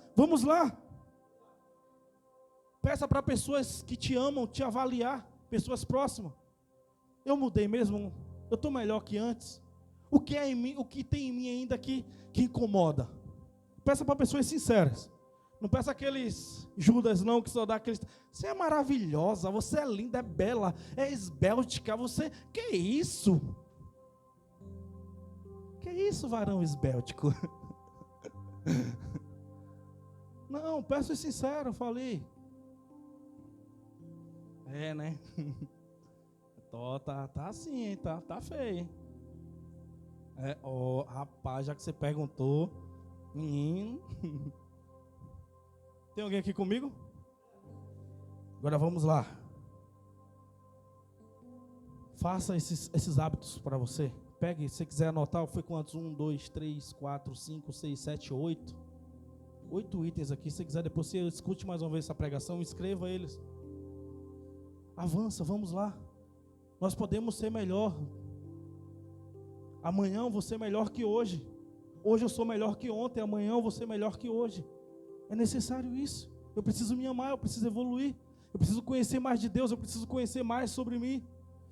Peça para pessoas que te amam, te avaliar. Pessoas próximas. Eu mudei mesmo. Eu estou melhor que antes. O que é em mim, o que tem em mim ainda que incomoda? Peça para pessoas sinceras. Não peça aqueles Judas não, que só dá aqueles. Você é maravilhosa, você é linda, é bela, é esbéltica, você. Que isso? Que isso, varão esbéltico? Não, peço sincero, falei. Né? Tá assim, hein? Tá feio, hein? Rapaz, já que você perguntou, menino. Tem alguém aqui comigo? Agora vamos lá. Faça esses hábitos para você. Pegue, se você quiser anotar, foi quantos? 1, 2, 3, 4, 5, 6, 7, 8. 8 itens aqui. Se você quiser, depois você escute mais uma vez essa pregação, escreva eles. Avança, vamos lá. Nós podemos ser melhor. Amanhã eu vou ser melhor que hoje. Hoje eu sou melhor que ontem. Amanhã eu vou ser melhor que hoje. É necessário isso. Eu preciso me amar, eu preciso evoluir. Eu preciso conhecer mais de Deus, eu preciso conhecer mais sobre mim.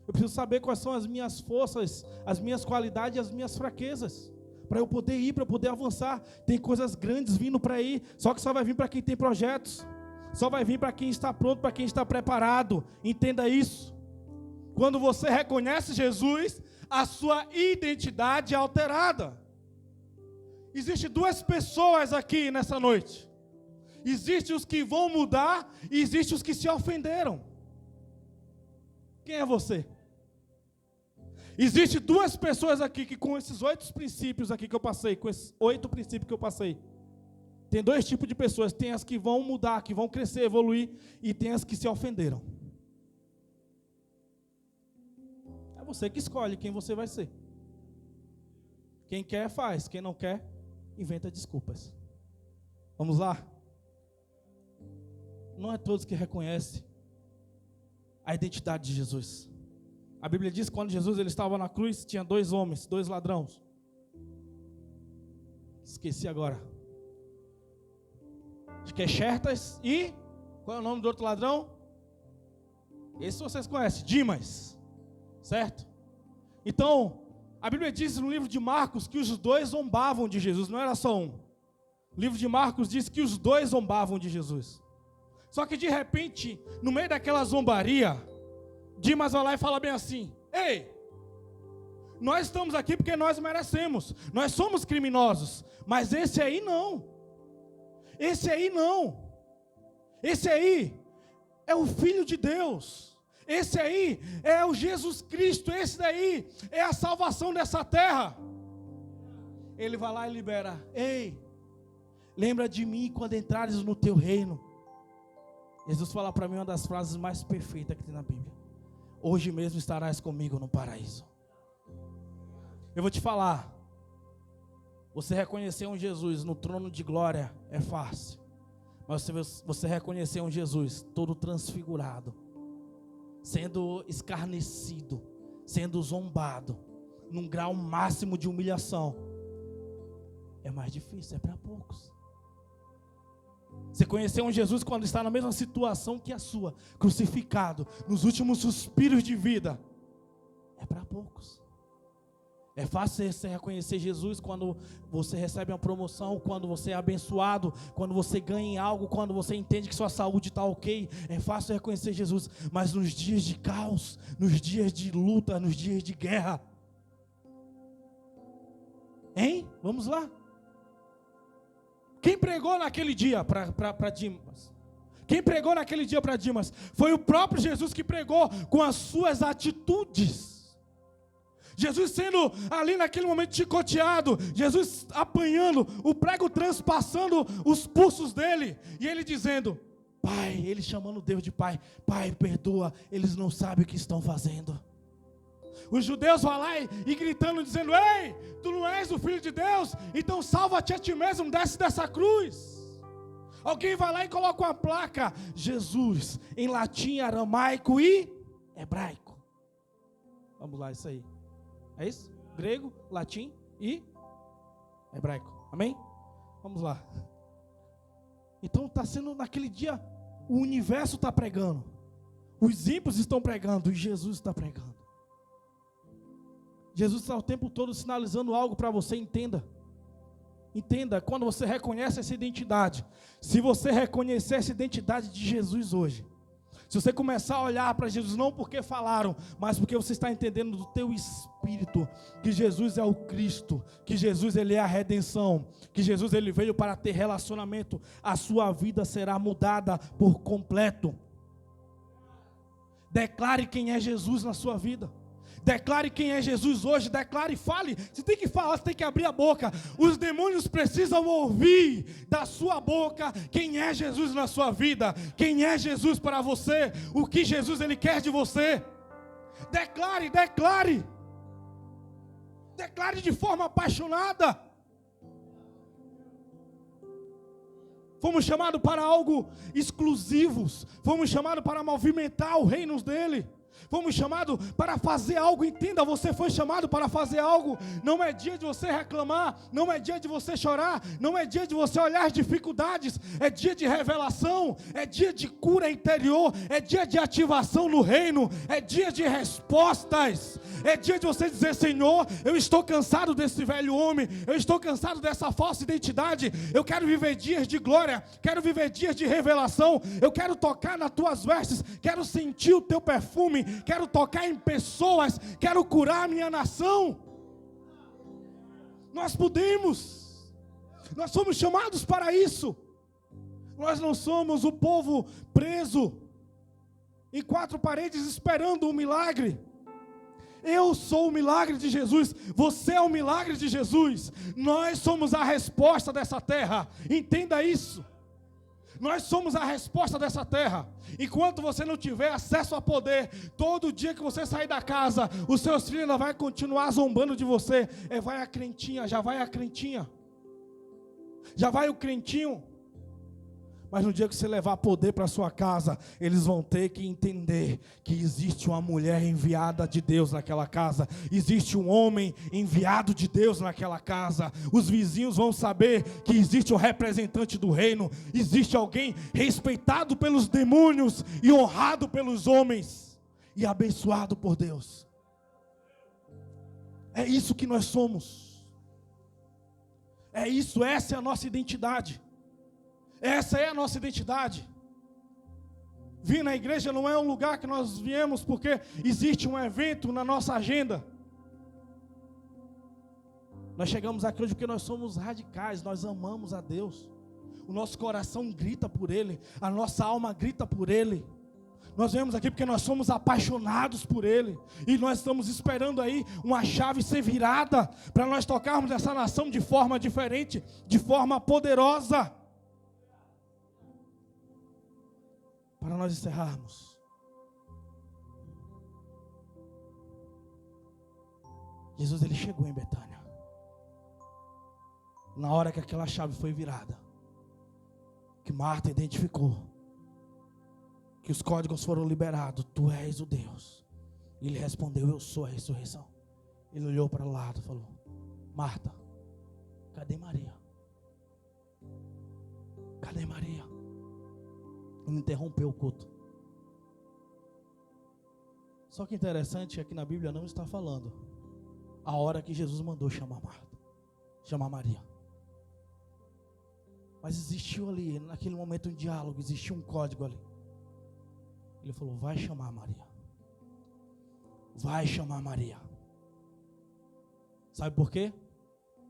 Eu preciso saber quais são as minhas forças, as minhas qualidades e as minhas fraquezas. Para eu poder ir, para eu poder avançar. Tem coisas grandes vindo para ir. Só que só vai vir para quem tem projetos. Só vai vir para quem está pronto, para quem está preparado. Entenda isso. Quando você reconhece Jesus, a sua identidade é alterada. Existem duas pessoas aqui nessa noite. Existem os que vão mudar e existem os que se ofenderam. Quem é você? Existem duas pessoas aqui que com esses 8 princípios aqui que eu passei, com esses 8 princípios que eu passei, tem 2 tipos de pessoas. Tem as que vão mudar, que vão crescer, evoluir, e tem as que se ofenderam. É você que escolhe quem você vai ser. Quem quer, faz. Quem não quer, inventa desculpas. Vamos lá? Não é todos que reconhecem a identidade de Jesus. A Bíblia diz que quando Jesus ele estava na cruz, tinha 2 homens, 2 ladrões. Esqueci agora. Acho que é Xerxes e... qual é o nome do outro ladrão? Esse vocês conhecem, Dimas. Certo? Então, a Bíblia diz no livro de Marcos que os 2 zombavam de Jesus, não era só um. O livro de Marcos diz que os 2 zombavam de Jesus. Só que de repente, no meio daquela zombaria, Dimas vai lá e fala bem assim: ei, nós estamos aqui porque nós merecemos, nós somos criminosos, mas esse aí não, esse aí não, esse aí é o Filho de Deus, esse aí é o Jesus Cristo, esse daí é a salvação dessa terra. Ele vai lá e libera: ei, lembra de mim quando entrares no teu reino. Jesus fala para mim uma das frases mais perfeitas que tem na Bíblia: hoje mesmo estarás comigo no paraíso. Eu vou te falar, você reconhecer um Jesus no trono de glória é fácil, mas você reconhecer um Jesus todo transfigurado, sendo escarnecido, sendo zombado, num grau máximo de humilhação, é mais difícil, é para poucos. Você conhecer um Jesus quando está na mesma situação que a sua, crucificado, nos últimos suspiros de vida, é para poucos. É fácil você reconhecer Jesus quando você recebe uma promoção, quando você é abençoado, quando você ganha algo, quando você entende que sua saúde está ok. É fácil reconhecer Jesus, mas nos dias de caos, nos dias de luta, nos dias de guerra. Hein? Vamos lá. Quem pregou naquele dia para Dimas? Quem pregou naquele dia para Dimas? Foi o próprio Jesus que pregou com as suas atitudes. Jesus sendo ali naquele momento chicoteado, Jesus apanhando, o prego transpassando os pulsos dele, e ele dizendo: Pai, ele chamando Deus de Pai: Pai, perdoa, eles não sabem o que estão fazendo. Os judeus vão lá e gritando, dizendo: ei, tu não és o Filho de Deus, então salva-te a ti mesmo, desce dessa cruz. Alguém vai lá e coloca uma placa: Jesus, em latim, aramaico e hebraico. Vamos lá, isso aí. É isso? Grego, latim e hebraico. Amém? Vamos lá. Então está sendo naquele dia, o universo está pregando, os ímpios estão pregando e Jesus está pregando. Jesus está o tempo todo sinalizando algo para você. Entenda. Entenda, quando você reconhece essa identidade, se você reconhecer essa identidade de Jesus hoje, se você começar a olhar para Jesus, não porque falaram, mas porque você está entendendo do teu espírito, que Jesus é o Cristo, que Jesus ele é a redenção, que Jesus ele veio para ter relacionamento, a sua vida será mudada por completo. Declare quem é Jesus na sua vida. Declare quem é Jesus hoje, declare e fale. Você tem que falar, você tem que abrir a boca. Os demônios precisam ouvir da sua boca quem é Jesus na sua vida, quem é Jesus para você, o que Jesus ele quer de você. Declare, declare. Declare de forma apaixonada. Fomos chamados para algo exclusivos, fomos chamados para movimentar o reino dele. Fomos chamados para fazer algo. Entenda, você foi chamado para fazer algo. Não é dia de você reclamar, não é dia de você chorar, não é dia de você olhar as dificuldades. É dia de revelação, é dia de cura interior, é dia de ativação no reino, é dia de respostas. É dia de você dizer: Senhor, eu estou cansado desse velho homem, eu estou cansado dessa falsa identidade. Eu quero viver dias de glória, quero viver dias de revelação. Eu quero tocar nas tuas vestes, quero sentir o teu perfume, quero tocar em pessoas, quero curar a minha nação. Nós podemos, nós somos chamados para isso. Nós não somos o povo preso em 4 paredes esperando um milagre. Eu sou o milagre de Jesus, você é o milagre de Jesus. Nós somos a resposta dessa terra, entenda isso. Nós somos a resposta dessa terra. Enquanto você não tiver acesso a poder, todo dia que você sair da casa, os seus filhos ainda vão continuar zombando de você. Vai a crentinha, já vai a crentinha, já vai o crentinho. Mas no dia que você levar poder para sua casa, eles vão ter que entender que existe uma mulher enviada de Deus naquela casa, existe um homem enviado de Deus naquela casa. Os vizinhos vão saber que existe um representante do reino, existe alguém respeitado pelos demônios e honrado pelos homens e abençoado por Deus. É isso que nós somos. É isso, essa é a nossa identidade. Essa é a nossa identidade. Vir na igreja não é um lugar que nós viemos porque existe um evento na nossa agenda. Nós chegamos aqui hoje porque nós somos radicais, nós amamos a Deus. O nosso coração grita por Ele, a nossa alma grita por Ele. Nós viemos aqui porque nós somos apaixonados por Ele. E nós estamos esperando aí uma chave ser virada para nós tocarmos essa nação de forma diferente, de forma poderosa. Para nós encerrarmos, Jesus ele chegou em Betânia. Na hora que aquela chave foi virada, que Marta identificou, que os códigos foram liberados, tu és o Deus. E ele respondeu, eu sou a ressurreição. Ele olhou para o lado e falou, Marta, cadê Maria? Cadê Maria? Ele interrompeu o culto. Só que interessante é que na Bíblia não está falando a hora que Jesus mandou chamar Marta, chamar Maria. Mas existiu ali, naquele momento, um diálogo, existiu um código ali. Ele falou, vai chamar Maria. Vai chamar Maria. Sabe por quê?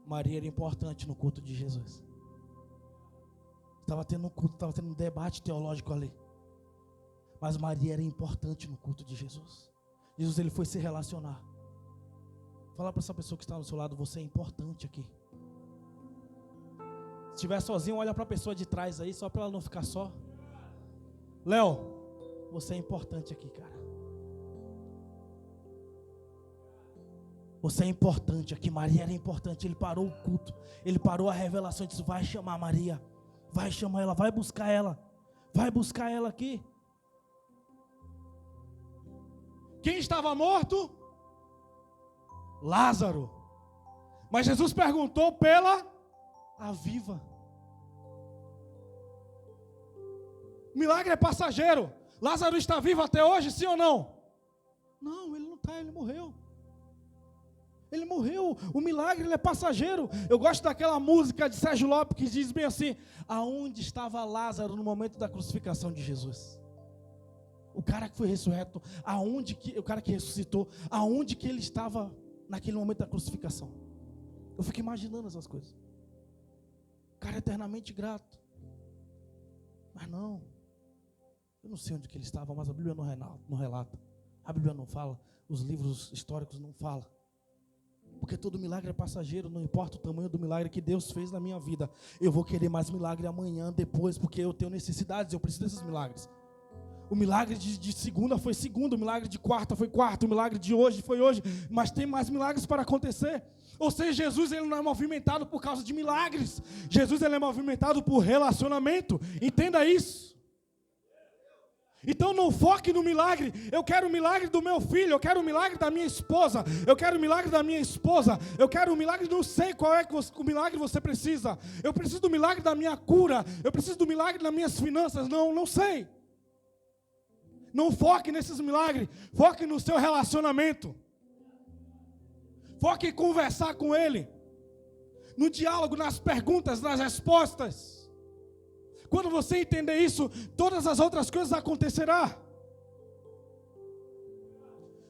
Maria era importante no culto de Jesus. Estava tendo um culto, estava tendo um debate teológico ali. Mas Maria era importante no culto de Jesus. Jesus ele foi se relacionar. Fala para essa pessoa que está do seu lado, você é importante aqui. Se estiver sozinho, olha para a pessoa de trás aí, só para ela não ficar só. Léo, você é importante aqui, cara. Você é importante aqui. Maria era importante. Ele parou o culto, ele parou a revelação e disse, vai chamar Maria. Vai chamar ela, vai buscar ela. Vai buscar ela aqui. Quem estava morto? Lázaro. Mas Jesus perguntou pela a viva. O milagre é passageiro. Lázaro está vivo até hoje, sim ou não? Não, ele não está, ele morreu. Ele morreu, o milagre ele é passageiro. Eu gosto daquela música de Sérgio Lopes que diz bem assim, aonde estava Lázaro no momento da crucificação de Jesus? O cara que foi ressurreto, o cara que ressuscitou, aonde que ele estava naquele momento da crucificação? Eu fico imaginando essas coisas. O cara é eternamente grato. Mas não, eu não sei onde que ele estava, mas a Bíblia não relata. A Bíblia não fala, os livros históricos não falam. Porque todo milagre é passageiro, não importa o tamanho do milagre que Deus fez na minha vida. Eu vou querer mais milagre amanhã, depois, porque eu tenho necessidades, eu preciso desses milagres. O milagre de segunda foi segunda, o milagre de quarta foi quarta, o milagre de hoje foi hoje, mas tem mais milagres para acontecer. Ou seja, Jesus ele não é movimentado por causa de milagres. Jesus ele é movimentado por relacionamento, entenda isso. Então não foque no milagre. Eu quero o milagre do meu filho, eu quero o milagre da minha esposa, eu quero o milagre da minha esposa, eu quero o milagre, não sei qual é o milagre você precisa. Eu preciso do milagre da minha cura, eu preciso do milagre das minhas finanças, não sei. Não foque nesses milagres, foque no seu relacionamento. Foque em conversar com Ele, no diálogo, nas perguntas, nas respostas. Quando você entender isso, todas as outras coisas acontecerão.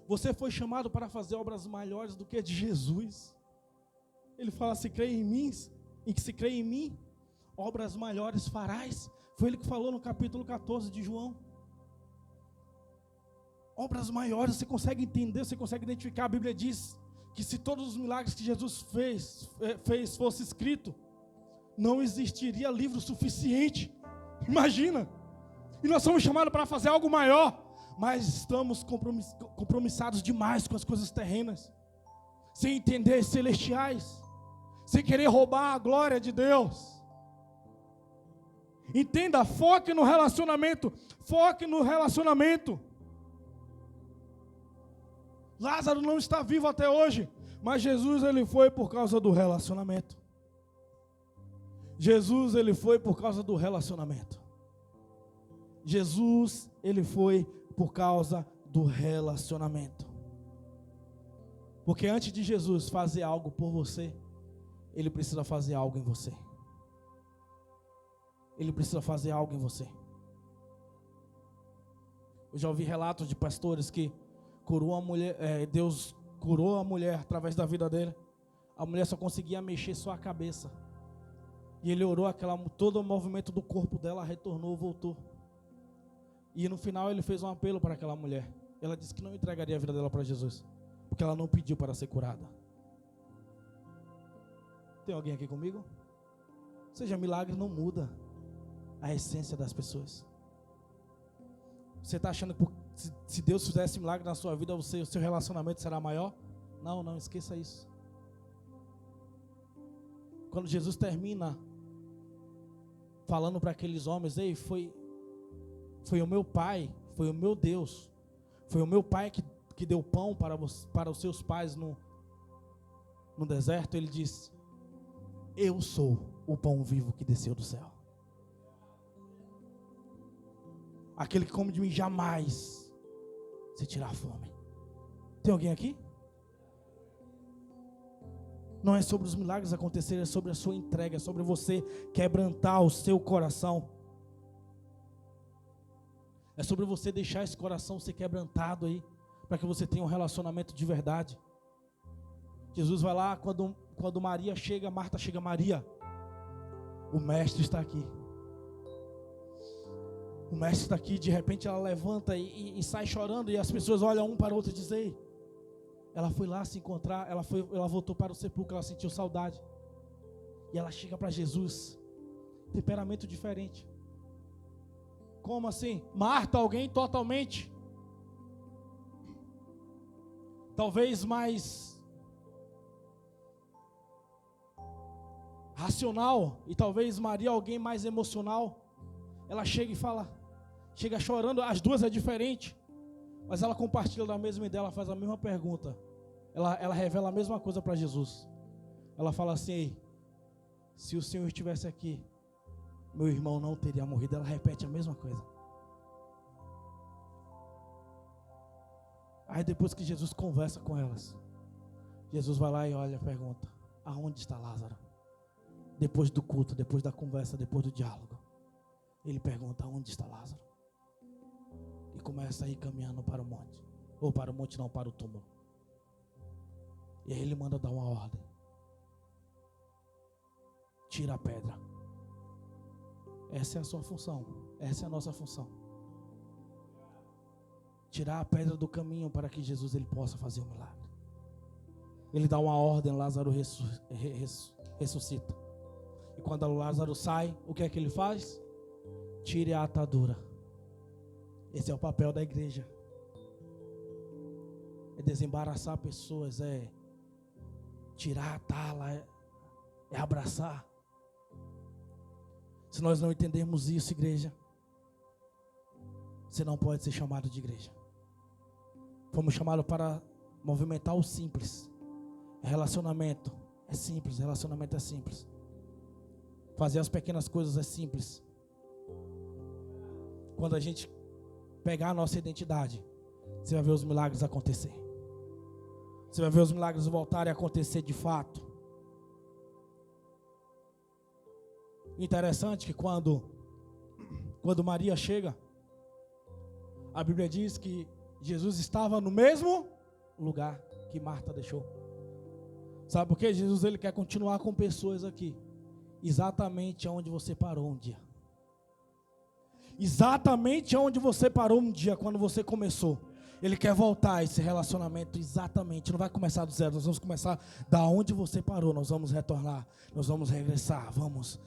Você foi chamado para fazer obras maiores do que a de Jesus. Ele fala, se crê em mim, se crê em mim, obras maiores farás. Foi ele que falou no capítulo 14 de João. obras maiores, você consegue entender, você consegue identificar. A Bíblia diz que se todos os milagres que Jesus fez fosse escrito, não existiria livro suficiente. Imagina! E nós somos chamados para fazer algo maior, mas estamos compromissados demais com as coisas terrenas, sem entender as celestiais, sem querer roubar a glória de Deus. Entenda, foque no relacionamento, foque no relacionamento. Lázaro não está vivo até hoje, mas Jesus ele foi por causa do relacionamento. Jesus ele foi por causa do relacionamento. Jesus ele foi por causa do relacionamento. Porque antes de Jesus fazer algo por você, ele precisa fazer algo em você. Ele precisa fazer algo em você. Eu já ouvi relatos de pastores que curou a mulher, Deus curou a mulher através da vida dele. A mulher só conseguia mexer só a cabeça. E ele orou, todo o movimento do corpo dela retornou, voltou. E no final ele fez um apelo para aquela mulher. Ela disse que não entregaria a vida dela para Jesus, porque ela não pediu para ser curada. Tem alguém aqui comigo? Seja, milagre não muda a essência das pessoas. Você está achando que se Deus fizesse milagre na sua vida, o seu relacionamento será maior? Não, esqueça isso. Quando Jesus termina falando para aqueles homens, ei, foi o meu Pai, foi o meu Deus, foi o meu Pai que deu pão para os seus pais no deserto. Ele diz: eu sou o pão vivo que desceu do céu. Aquele que come de mim jamais se tirar fome. Tem alguém aqui? Não é sobre os milagres acontecerem, é sobre a sua entrega, é sobre você quebrantar o seu coração. É sobre você deixar esse coração ser quebrantado aí, para que você tenha um relacionamento de verdade. Jesus vai lá, quando Maria chega, Marta chega, Maria, o mestre está aqui. O mestre está aqui, de repente ela levanta e sai chorando, e as pessoas olham um para o outro e dizem: ei, ela foi lá se encontrar, ela voltou para o sepulcro, ela sentiu saudade. E ela chega para Jesus, temperamento diferente. Como assim? Marta, alguém totalmente, talvez mais racional, e talvez Maria alguém mais emocional. Ela chega e fala, chega chorando, as duas é diferente, mas ela compartilha da mesma ideia, ela faz a mesma pergunta, ela revela a mesma coisa para Jesus. Ela fala assim: ei, se o Senhor estivesse aqui, meu irmão não teria morrido. Ela repete a mesma coisa. Aí depois que Jesus conversa com elas, Jesus vai lá e olha, pergunta: aonde está Lázaro? Depois do culto, depois da conversa, depois do diálogo, ele pergunta: aonde está Lázaro? E começa a ir caminhando para o monte. Ou para o monte não, para o túmulo. E aí ele manda dar uma ordem: tira a pedra. Essa é a sua função, essa é a nossa função. Tirar a pedra do caminho para que Jesus ele possa fazer o milagre. Ele dá uma ordem, Lázaro ressuscita. E quando Lázaro sai, o que é que ele faz? Tire a atadura. Esse é o papel da igreja. É desembaraçar pessoas, é tirar a tala, é abraçar. Se nós não entendermos isso, igreja, você não pode ser chamado de igreja. Fomos chamados para movimentar o simples. Relacionamento é simples, relacionamento é simples. Fazer as pequenas coisas é simples. Quando a gente pegar a nossa identidade, você vai ver os milagres acontecer. Você vai ver os milagres voltarem a acontecer de fato. Interessante que quando Maria chega, a Bíblia diz que Jesus estava no mesmo lugar que Marta deixou. Sabe por quê? Jesus ele quer continuar com pessoas aqui, exatamente onde você parou um dia. Exatamente onde você parou um dia, quando você começou. Ele quer voltar a esse relacionamento exatamente. Não vai começar do zero. Nós vamos começar da onde você parou. Nós vamos retornar. Nós vamos regressar. Vamos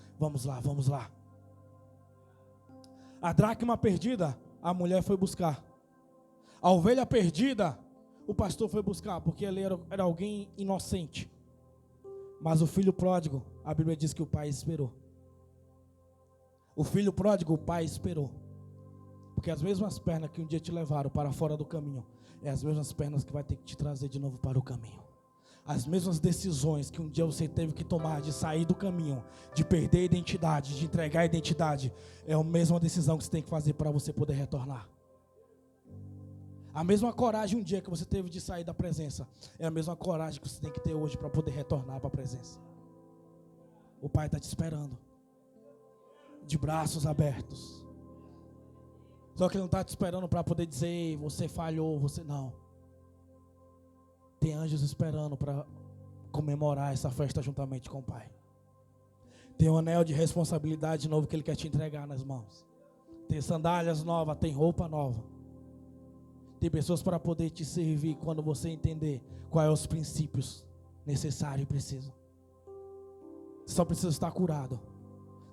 lá. A dracma perdida, a mulher foi buscar. A ovelha perdida, o pastor foi buscar, porque ele era alguém inocente. Mas o filho pródigo, a Bíblia diz que o pai esperou. O filho pródigo, o pai esperou. Porque as mesmas pernas que um dia te levaram para fora do caminho, é as mesmas pernas que vai ter que te trazer de novo para o caminho. As mesmas decisões que um dia você teve que tomar de sair do caminho, de perder a identidade, de entregar a identidade, é a mesma decisão que você tem que fazer para você poder retornar. A mesma coragem um dia que você teve de sair da presença, é a mesma coragem que você tem que ter hoje para poder retornar para a presença. O Pai está te esperando, de braços abertos. Só que Ele não está te esperando para poder dizer, você falhou, você não. Tem anjos esperando para comemorar essa festa juntamente com o Pai. Tem um anel de responsabilidade novo que Ele quer te entregar nas mãos. Tem sandálias novas, tem roupa nova. Tem pessoas para poder te servir quando você entender quais são os princípios necessários e precisos. Você só precisa estar curado.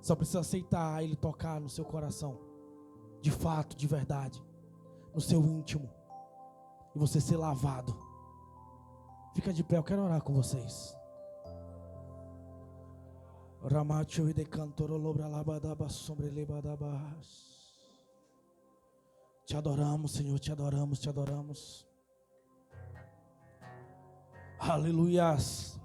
Só precisa aceitar Ele tocar no seu coração. De fato, de verdade. No seu íntimo. E você ser lavado. Fica de pé, eu quero orar com vocês. Te adoramos, Senhor, te adoramos, te adoramos. Aleluias.